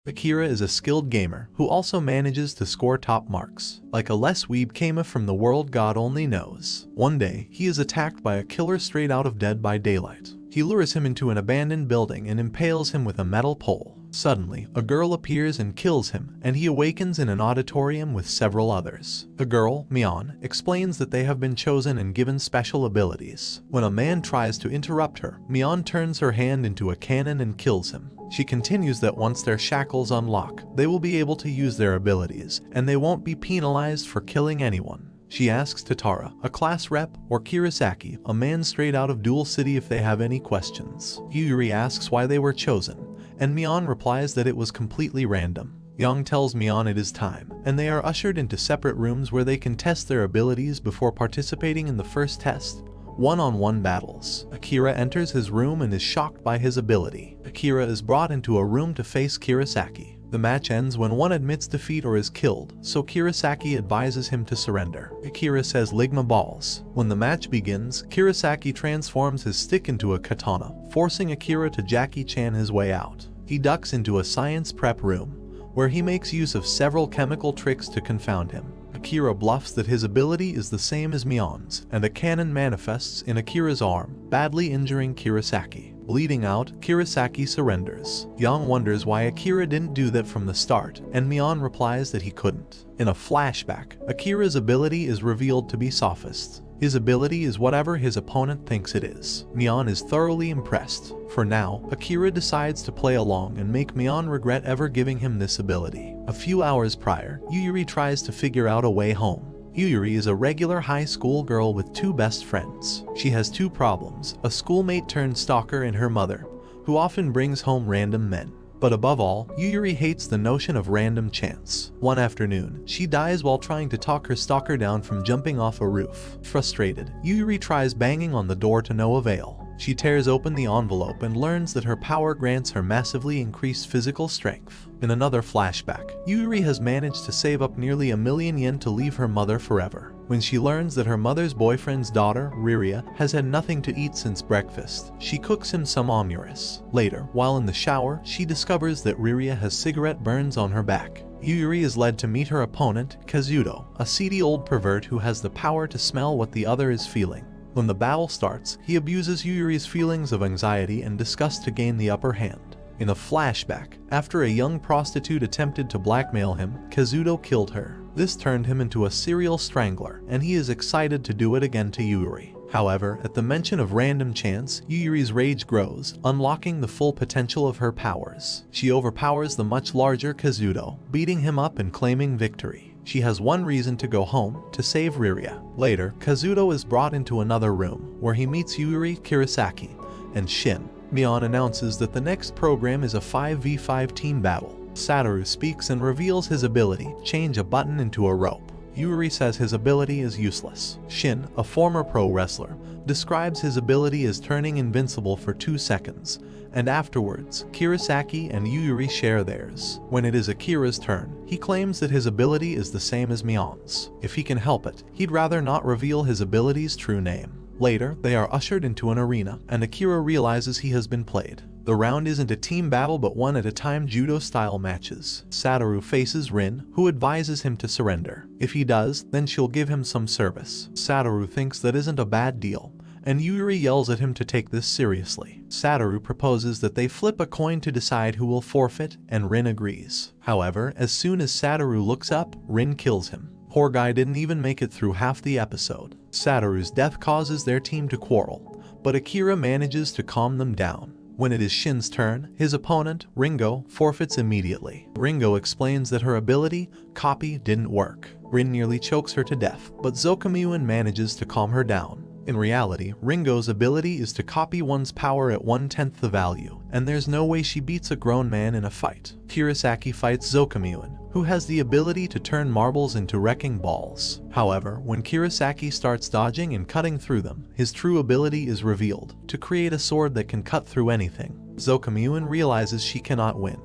Akira is a skilled gamer who also manages to score top marks. Like a less weeb Kama from the world God only knows. One day, he is attacked by a killer straight out of Dead by Daylight. He lures him into an abandoned building and impales him with a metal pole. Suddenly, a girl appears and kills him, and he awakens in an auditorium with several others. The girl, Mion, explains that they have been chosen and given special abilities. When a man tries to interrupt her, Mion turns her hand into a cannon and kills him. She continues that once their shackles unlock, they will be able to use their abilities, and they won't be penalized for killing anyone. She asks Tatara, a class rep, or Kirasaki, a man straight out of Dual City, if they have any questions. Yuri asks why they were chosen, and Mion replies that it was completely random. Young tells Mion it is time, and they are ushered into separate rooms where they can test their abilities before participating in the first test. One-on-one battles. Akira enters his room and is shocked by his ability. Akira is brought into a room to face Kirasaki. The match ends when one admits defeat or is killed, so Kirasaki advises him to surrender. Akira says Ligma balls. When the match begins, Kirasaki transforms his stick into a katana, forcing Akira to Jackie Chan his way out. He ducks into a science prep room, where he makes use of several chemical tricks to confound him. Akira bluffs that his ability is the same as Mion's, and a cannon manifests in Akira's arm, badly injuring Kirasaki. Bleeding out, Kirasaki surrenders. Yang wonders why Akira didn't do that from the start, and Mion replies that he couldn't. In a flashback, Akira's ability is revealed to be Sophist. His ability is whatever his opponent thinks it is. Mion is thoroughly impressed. For now, Akira decides to play along and make Mion regret ever giving him this ability. A few hours prior, Yuri tries to figure out a way home. Yuri is a regular high school girl with two best friends. She has two problems, a schoolmate turned stalker and her mother, who often brings home random men. But above all, Yuri hates the notion of random chance. One afternoon, she dies while trying to talk her stalker down from jumping off a roof. Frustrated, Yuri tries banging on the door to no avail. She tears open the envelope and learns that her power grants her massively increased physical strength. In another flashback, Yuri has managed to save up nearly 1,000,000 yen to leave her mother forever. When she learns that her mother's boyfriend's daughter, Riria, has had nothing to eat since breakfast, she cooks him some omuris. Later, while in the shower, she discovers that Riria has cigarette burns on her back. Yuri is led to meet her opponent, Kazuto, a seedy old pervert who has the power to smell what the other is feeling. When the battle starts, he abuses Yuri's feelings of anxiety and disgust to gain the upper hand. In a flashback, after a young prostitute attempted to blackmail him, Kazuto killed her. This turned him into a serial strangler, and he is excited to do it again to Yuri. However, at the mention of random chance, Yuri's rage grows, unlocking the full potential of her powers. She overpowers the much larger Kazuto, beating him up and claiming victory. She has one reason to go home, to save Riria. Later, Kazuto is brought into another room, where he meets Yuri, Kirasaki, and Shin. Mion announces that the next program is a 5v5 team battle. Satoru speaks and reveals his ability, change a button into a rope. Yuri says his ability is useless. Shin, a former pro wrestler, describes his ability as turning invincible for 2 seconds, and afterwards, Kirasaki and Yuri share theirs. When it is Akira's turn, he claims that his ability is the same as Mion's. If he can help it, he'd rather not reveal his ability's true name. Later, they are ushered into an arena, and Akira realizes he has been played. The round isn't a team battle but one at a time judo-style matches. Satoru faces Rin, who advises him to surrender. If he does, then she'll give him some service. Satoru thinks that isn't a bad deal, and Yuri yells at him to take this seriously. Satoru proposes that they flip a coin to decide who will forfeit, and Rin agrees. However, as soon as Satoru looks up, Rin kills him. Poor guy didn't even make it through half the episode. Satoru's death causes their team to quarrel, but Akira manages to calm them down. When it is Shin's turn, his opponent, Ringo, forfeits immediately. Ringo explains that her ability, Copy, didn't work. Rin nearly chokes her to death, but Zokamiyuan manages to calm her down. In reality, Ringo's ability is to copy one's power at 1/10 the value, and there's no way she beats a grown man in a fight. Kirasaki fights Zokamiyuan, who has the ability to turn marbles into wrecking balls. However, when Kirasaki starts dodging and cutting through them, his true ability is revealed, to create a sword that can cut through anything. Zokamiyuan realizes she cannot win,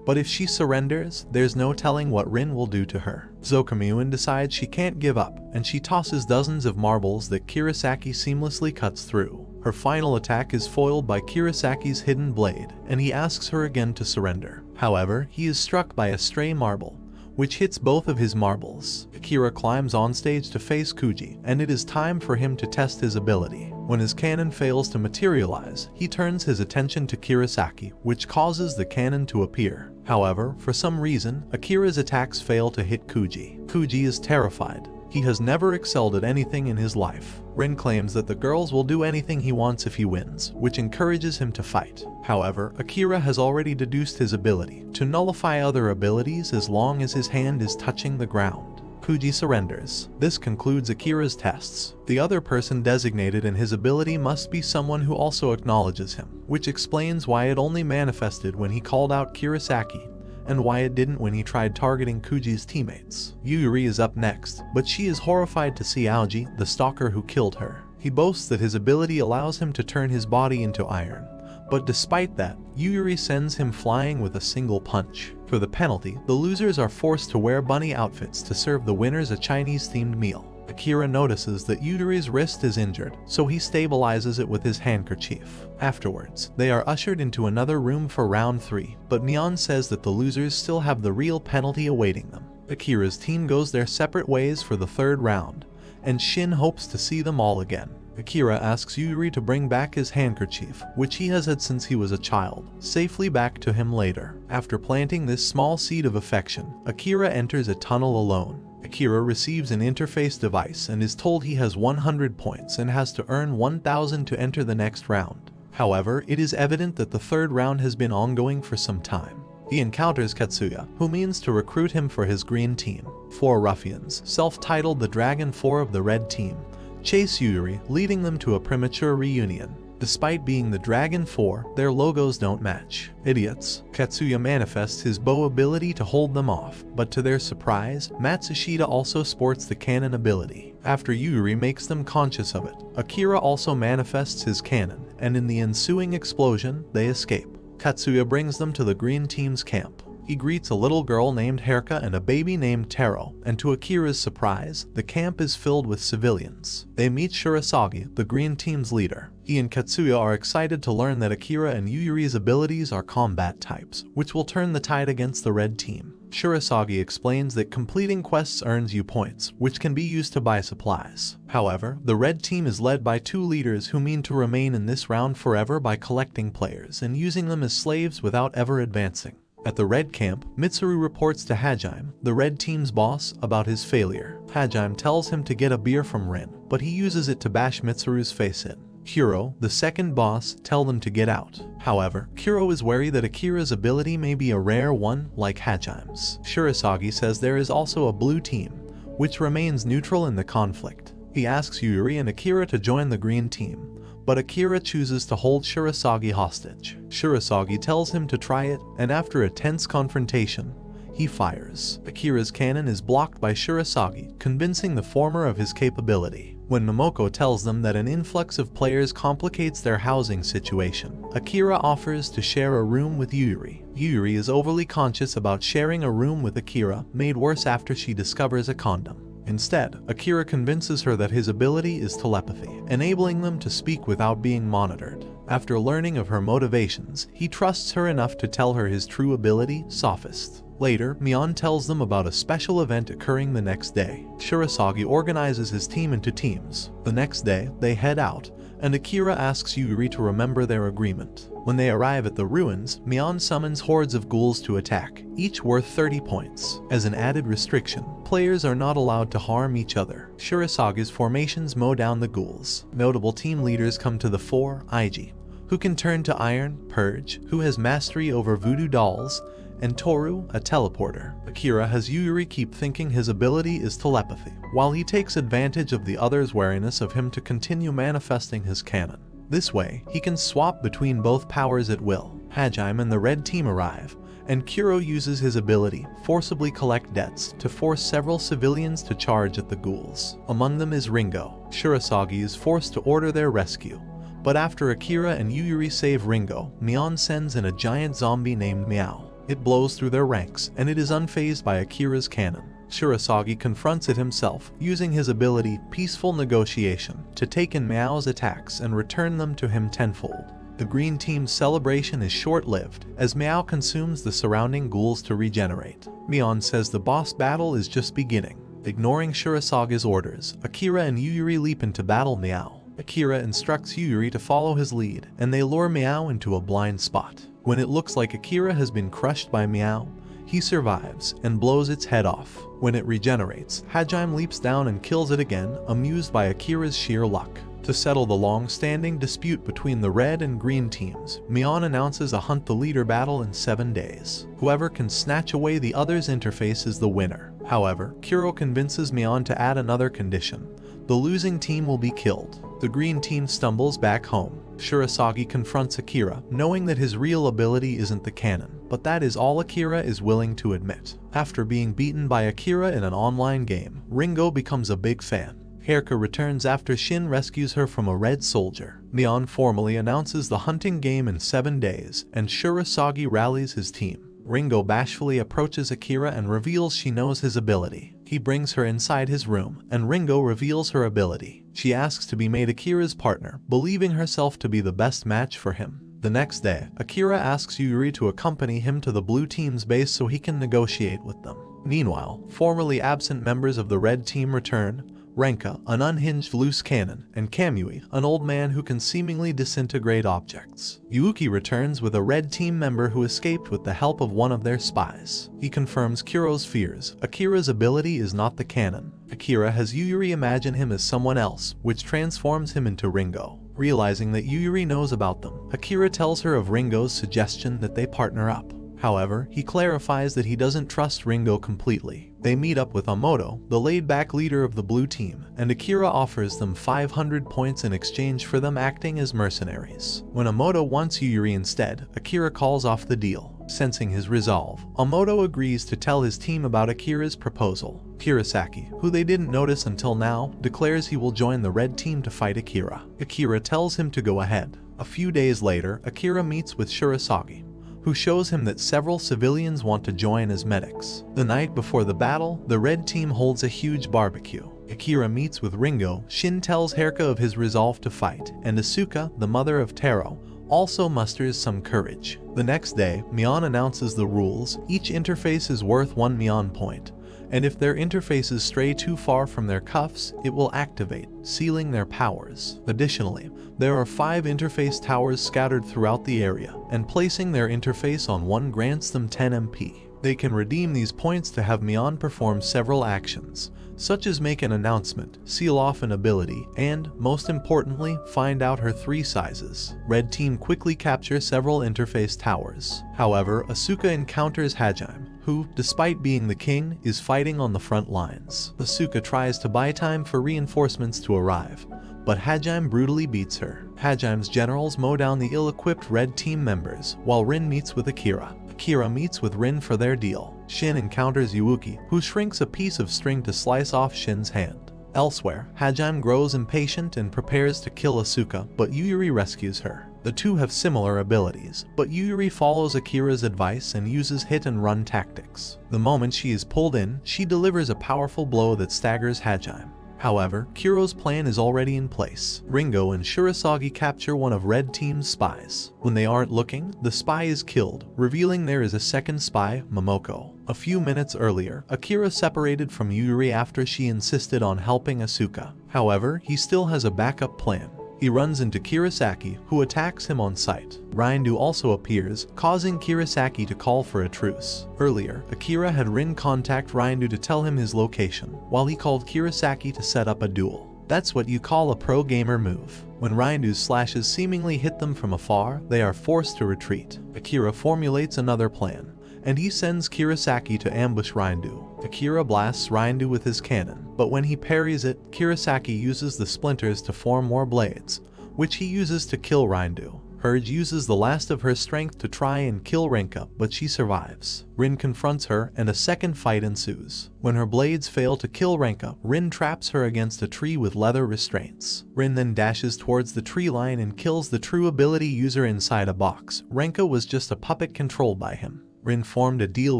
but if she surrenders, there's no telling what Rin will do to her. Zokamiyuan decides she can't give up, and she tosses dozens of marbles that Kirasaki seamlessly cuts through. Her final attack is foiled by Kirasaki's hidden blade, and he asks her again to surrender. However, he is struck by a stray marble, which hits both of his marbles. Akira climbs on stage to face Kuji, and it is time for him to test his ability. When his cannon fails to materialize, he turns his attention to Kurosaki, which causes the cannon to appear. However, for some reason, Akira's attacks fail to hit Kuji. Kuji is terrified. He has never excelled at anything in his life. Rin claims that the girls will do anything he wants if he wins, which encourages him to fight. However, Akira has already deduced his ability to nullify other abilities as long as his hand is touching the ground. Kuji surrenders. This concludes Akira's tests. The other person designated in his ability must be someone who also acknowledges him, which explains why it only manifested when he called out Kurosaki, and why it didn't when he tried targeting Kuji's teammates. Yuri is up next, but she is horrified to see Aoji, the stalker who killed her. He boasts that his ability allows him to turn his body into iron, but despite that, Yuri sends him flying with a single punch. For the penalty, the losers are forced to wear bunny outfits to serve the winners a Chinese-themed meal. Akira notices that Yuri's wrist is injured, so he stabilizes it with his handkerchief. Afterwards, they are ushered into another room for round 3, but Mion says that the losers still have the real penalty awaiting them. Akira's team goes their separate ways for the 3rd round, and Shin hopes to see them all again. Akira asks Yuri to bring back his handkerchief, which he has had since he was a child, safely back to him later. After planting this small seed of affection, Akira enters a tunnel alone. Akira receives an interface device and is told he has 100 points and has to earn 1,000 to enter the next round. However, it is evident that the 3rd round has been ongoing for some time. He encounters Katsuya, who means to recruit him for his green team. 4 ruffians, self-titled the Dragon 4 of the red team, chase Yuri, leading them to a premature reunion. Despite being the Dragon 4, their logos don't match. Idiots. Katsuya manifests his bow ability to hold them off, but to their surprise, Matsushita also sports the cannon ability. After Yuri makes them conscious of it, Akira also manifests his cannon, and in the ensuing explosion, they escape. Katsuya brings them to the green team's camp. He greets a little girl named Herka and a baby named Taro, and to Akira's surprise, the camp is filled with civilians. They meet Shirasagi, the green team's leader. He and Katsuya are excited to learn that Akira and Yuri's abilities are combat types, which will turn the tide against the red team. Shirasagi explains that completing quests earns you points, which can be used to buy supplies. However, the red team is led by 2 leaders who mean to remain in this round forever by collecting players and using them as slaves without ever advancing. At the red camp, Mitsuru reports to Hajime, the red team's boss, about his failure. Hajime tells him to get a beer from Rin, but he uses it to bash Mitsuru's face in. Kuro, the second boss, tell them to get out. However, Kuro is wary that Akira's ability may be a rare one like Hajime's. Shirasagi says there is also a blue team, which remains neutral in the conflict. He asks Yuri and Akira to join the green team, but Akira chooses to hold Shirasagi hostage. Shirasagi tells him to try it, and after a tense confrontation, he fires. Akira's cannon is blocked by Shirasagi, convincing the former of his capability. When Momoko tells them that an influx of players complicates their housing situation, Akira offers to share a room with Yuri. Yuri is overly conscious about sharing a room with Akira, made worse after she discovers a condom. Instead, Akira convinces her that his ability is telepathy, enabling them to speak without being monitored. After learning of her motivations, he trusts her enough to tell her his true ability, Sophist. Later, Mion tells them about a special event occurring the next day. Shirasagi organizes his team into teams. The next day, they head out, and Akira asks Yuri to remember their agreement. When they arrive at the ruins, Mion summons hordes of ghouls to attack, each worth 30 points. As an added restriction, players are not allowed to harm each other. Shirasagi's formations mow down the ghouls. Notable team leaders come to the fore: Iji, who can turn to iron, Purge, who has mastery over voodoo dolls, and Toru, a teleporter. Akira has Yuri keep thinking his ability is telepathy, while he takes advantage of the others' wariness of him to continue manifesting his cannon. This way, he can swap between both powers at will. Hajime and the red team arrive, and Kuro uses his ability, forcibly collect debts, to force several civilians to charge at the ghouls. Among them is Ringo. Shirasagi is forced to order their rescue, but after Akira and Yuri save Ringo, Mion sends in a giant zombie named Meow. It blows through their ranks, and it is unfazed by Akira's cannon. Shirasagi confronts it himself, using his ability, Peaceful Negotiation, to take in Meow's attacks and return them to him tenfold. The green team's celebration is short-lived, as Miao consumes the surrounding ghouls to regenerate. Mion says the boss battle is just beginning. Ignoring Shirasagi's orders, Akira and Yuyuri leap into battle Miao. Akira instructs Yuyuri to follow his lead, and they lure Miao into a blind spot. When it looks like Akira has been crushed by Miao, he survives and blows its head off. When it regenerates, Hajime leaps down and kills it again, amused by Akira's sheer luck. To settle the long-standing dispute between the red and green teams, Mion announces a hunt the leader battle in 7 days. Whoever can snatch away the other's interface is the winner. However, Kuro convinces Mion to add another condition. The losing team will be killed. The green team stumbles back home. Shirasagi confronts Akira, knowing that his real ability isn't the canon, but that is all Akira is willing to admit. After being beaten by Akira in an online game, Ringo becomes a big fan. Haruka returns after Shin rescues her from a red soldier. Mion formally announces the hunting game in 7 days, and Shirasagi rallies his team. Ringo bashfully approaches Akira and reveals she knows his ability. He brings her inside his room, and Ringo reveals her ability. She asks to be made Akira's partner, believing herself to be the best match for him. The next day, Akira asks Yuri to accompany him to the blue team's base so he can negotiate with them. Meanwhile, formerly absent members of the red team return. Renka, an unhinged loose cannon, and Kamui, an old man who can seemingly disintegrate objects. Yuuki returns with a red team member who escaped with the help of one of their spies. He confirms Kuro's fears. Akira's ability is not the canon. Akira has Yuri imagine him as someone else, which transforms him into Ringo. Realizing that Yuri knows about them, Akira tells her of Ringo's suggestion that they partner up. However, he clarifies that he doesn't trust Ringo completely. They meet up with Amoto, the laid-back leader of the blue team, and Akira offers them 500 points in exchange for them acting as mercenaries. When Amoto wants Yuri instead, Akira calls off the deal. Sensing his resolve, Amoto agrees to tell his team about Akira's proposal. Kurosaki, who they didn't notice until now, declares he will join the red team to fight Akira. Akira tells him to go ahead. A few days later, Akira meets with Shirasagi, who shows him that several civilians want to join as medics. The night before the battle, the red team holds a huge barbecue. Akira meets with Ringo, Shin tells Haruka of his resolve to fight, and Asuka, the mother of Taro, also musters some courage. The next day, Mion announces the rules. Each interface is worth 1 Mion point, and if their interfaces stray too far from their cuffs, it will activate, sealing their powers. Additionally, there are 5 interface towers scattered throughout the area, and placing their interface on one grants them 10 MP. They can redeem these points to have Mion perform several actions, such as make an announcement, seal off an ability, and, most importantly, find out her 3 sizes. Red team quickly capture several interface towers. However, Asuka encounters Hajime, who, despite being the king, is fighting on the front lines. Asuka tries to buy time for reinforcements to arrive, but Hajime brutally beats her. Hajime's generals mow down the ill-equipped red team members, while Rin meets with Akira. Akira meets with Rin for their deal. Shin encounters Yuuki, who shrinks a piece of string to slice off Shin's hand. Elsewhere, Hajime grows impatient and prepares to kill Asuka, but Yuri rescues her. The two have similar abilities, but Yuri follows Akira's advice and uses hit-and-run tactics. The moment she is pulled in, she delivers a powerful blow that staggers Hajime. However, Kuro's plan is already in place. Ringo and Shirasagi capture one of Red Team's spies. When they aren't looking, the spy is killed, revealing there is a second spy, Momoko. A few minutes earlier, Akira separated from Yuri after she insisted on helping Asuka. However, he still has a backup plan. He runs into Kurosaki, who attacks him on sight. Rindu also appears, causing Kurosaki to call for a truce. Earlier, Akira had Rin contact Rindu to tell him his location, while he called Kurosaki to set up a duel. That's what you call a pro gamer move. When Rindu's slashes seemingly hit them from afar, they are forced to retreat. Akira formulates another plan, and he sends Kurosaki to ambush Rindu. Akira blasts Rindu with his cannon, but when he parries it, Kurosaki uses the splinters to form more blades, which he uses to kill Rindu. Purge uses the last of her strength to try and kill Renka, but she survives. Rin confronts her, and a second fight ensues. When her blades fail to kill Renka, Rin traps her against a tree with leather restraints. Rin then dashes towards the tree line and kills the true ability user inside a box. Renka was just a puppet controlled by him. Rin formed a deal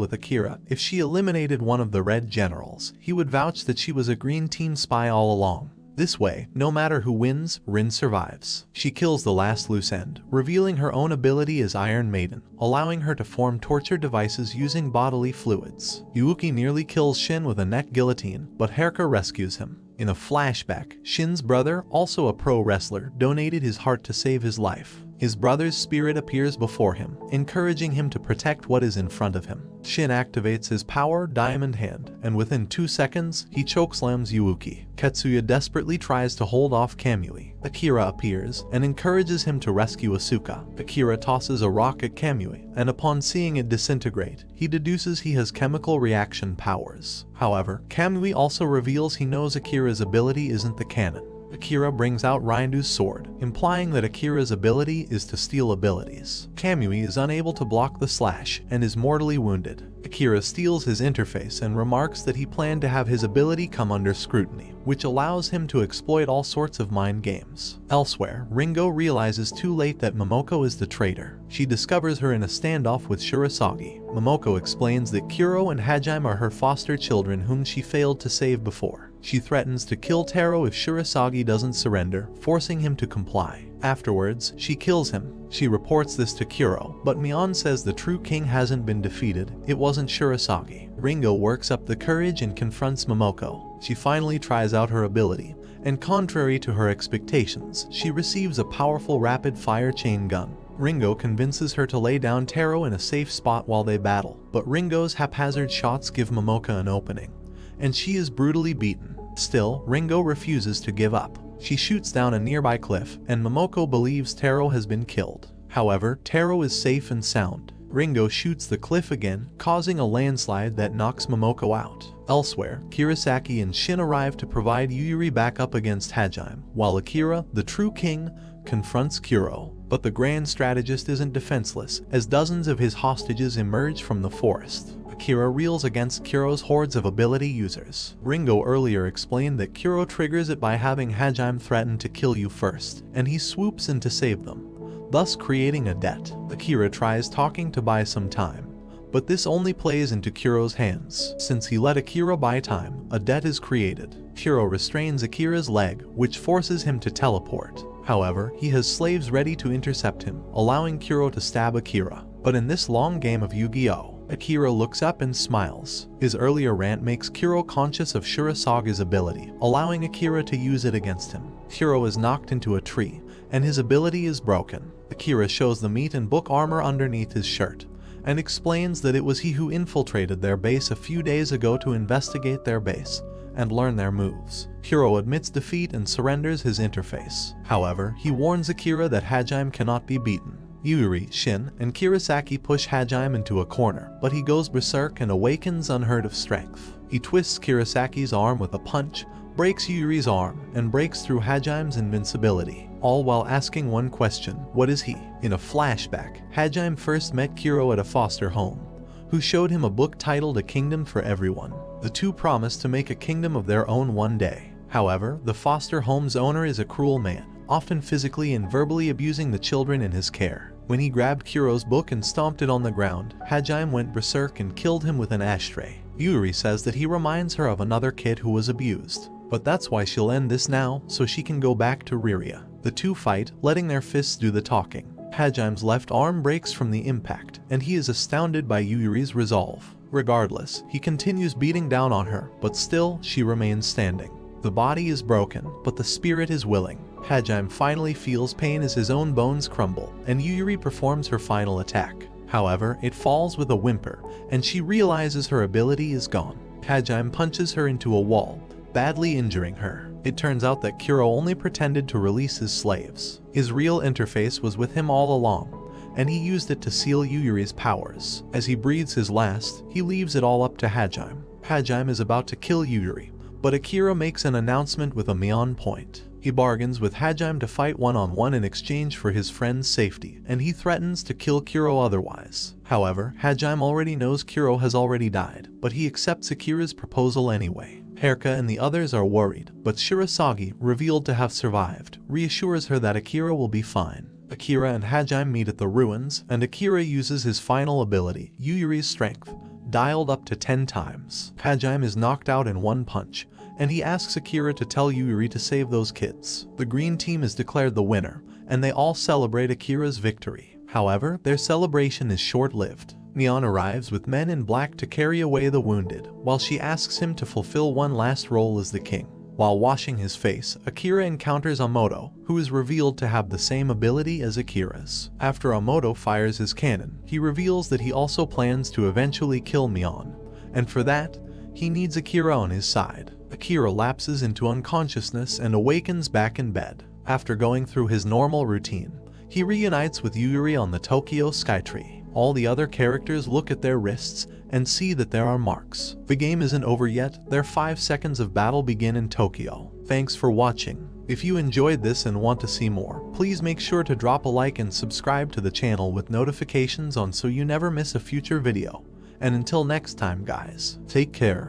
with Akira. If she eliminated one of the red generals, he would vouch that she was a green team spy all along. This way, no matter who wins, Rin survives. She kills the last loose end, revealing her own ability as Iron Maiden, allowing her to form torture devices using bodily fluids. Yuuki nearly kills Shin with a neck guillotine, but Haruka rescues him. In a flashback, Shin's brother, also a pro wrestler, donated his heart to save his life. His brother's spirit appears before him, encouraging him to protect what is in front of him. Shin activates his power Diamond Hand, and within 2 seconds, he chokeslams Yuuki. Katsuya desperately tries to hold off Kamui. Akira appears and encourages him to rescue Asuka. Akira tosses a rock at Kamui, and upon seeing it disintegrate, he deduces he has chemical reaction powers. However, Kamui also reveals he knows Akira's ability isn't the canon. Akira brings out Rindu's sword, implying that Akira's ability is to steal abilities. Kamui is unable to block the slash and is mortally wounded. Akira steals his interface and remarks that he planned to have his ability come under scrutiny, which allows him to exploit all sorts of mind games. Elsewhere, Ringo realizes too late that Momoko is the traitor. She discovers her in a standoff with Shirasagi. Momoko explains that Kuro and Hajime are her foster children whom she failed to save before. She threatens to kill Taro if Shirasagi doesn't surrender, forcing him to comply. Afterwards, she kills him. She reports this to Kuro, but Mion says the true king hasn't been defeated, it wasn't Shirasagi. Ringo works up the courage and confronts Momoko. She finally tries out her ability, and contrary to her expectations, she receives a powerful rapid-fire chain gun. Ringo convinces her to lay down Taro in a safe spot while they battle, but Ringo's haphazard shots give Momoko an opening, and she is brutally beaten. Still, Ringo refuses to give up. She shoots down a nearby cliff, and Momoko believes Taro has been killed. However, Taro is safe and sound. Ringo shoots the cliff again, causing a landslide that knocks Momoko out. Elsewhere, Kirasaki and Shin arrive to provide Yuyuri backup against Hajime, while Akira, the true king, confronts Kuro. But the grand strategist isn't defenseless, as dozens of his hostages emerge from the forest. Akira reels against Kuro's hordes of ability users. Ringo earlier explained that Kuro triggers it by having Hajime threaten to kill you first, and he swoops in to save them, thus creating a debt. Akira tries talking to buy some time, but this only plays into Kuro's hands. Since he let Akira buy time, a debt is created. Kuro restrains Akira's leg, which forces him to teleport. However, he has slaves ready to intercept him, allowing Kuro to stab Akira. But in this long game of Yu-Gi-Oh!, Akira looks up and smiles. His earlier rant makes Kuro conscious of Shirasagi's ability, allowing Akira to use it against him. Kuro is knocked into a tree, and his ability is broken. Akira shows the meat and book armor underneath his shirt, and explains that it was he who infiltrated their base a few days ago to investigate their base and learn their moves. Kuro admits defeat and surrenders his interface. However, he warns Akira that Hajime cannot be beaten. Yuri, Shin, and Kirasaki push Hajime into a corner, but he goes berserk and awakens unheard of strength. He twists Kirasaki's arm with a punch, breaks Yuri's arm, and breaks through Hajime's invincibility, all while asking one question: what is he? In a flashback, Hajime first met Kuro at a foster home, who showed him a book titled A Kingdom for Everyone. The two promised to make a kingdom of their own one day. However, the foster home's owner is a cruel man, often physically and verbally abusing the children in his care. When he grabbed Kuro's book and stomped it on the ground, Hajime went berserk and killed him with an ashtray. Yuri says that he reminds her of another kid who was abused, but that's why she'll end this now, so she can go back to Riria. The two fight, letting their fists do the talking. Hajime's left arm breaks from the impact, and he is astounded by Yuri's resolve. Regardless, he continues beating down on her, but still, she remains standing. The body is broken, but the spirit is willing. Hajime finally feels pain as his own bones crumble, and Yuri performs her final attack. However, it falls with a whimper, and she realizes her ability is gone. Hajime punches her into a wall, badly injuring her. It turns out that Kuro only pretended to release his slaves. His real interface was with him all along, and he used it to seal Yuri's powers. As he breathes his last, he leaves it all up to Hajime. Hajime is about to kill Yuri, but Akira makes an announcement with a Mion point. He bargains with Hajime to fight one-on-one in exchange for his friend's safety, and he threatens to kill Kuro otherwise. However, Hajime already knows Kuro has already died, but he accepts Akira's proposal anyway. Haruka and the others are worried, but Shirasagi, revealed to have survived, reassures her that Akira will be fine. Akira and Hajime meet at the ruins, and Akira uses his final ability, Yuri's strength, dialed up to 10 times. Hajime is knocked out in one punch, and he asks Akira to tell Yuri to save those kids. The green team is declared the winner, and they all celebrate Akira's victory. However, their celebration is short-lived. Mion arrives with men in black to carry away the wounded, while she asks him to fulfill one last role as the king. While washing his face, Akira encounters Amoto, who is revealed to have the same ability as Akira's. After Amoto fires his cannon, he reveals that he also plans to eventually kill Mion, and for that, he needs Akira on his side. Akira lapses into unconsciousness and awakens back in bed. After going through his normal routine, he reunites with Yuri on the Tokyo Skytree. All the other characters look at their wrists and see that there are marks. The game isn't over yet, their 5 seconds of battle begin in Tokyo. Thanks for watching. If you enjoyed this and want to see more, please make sure to drop a like and subscribe to the channel with notifications on so you never miss a future video. And until next time guys, take care.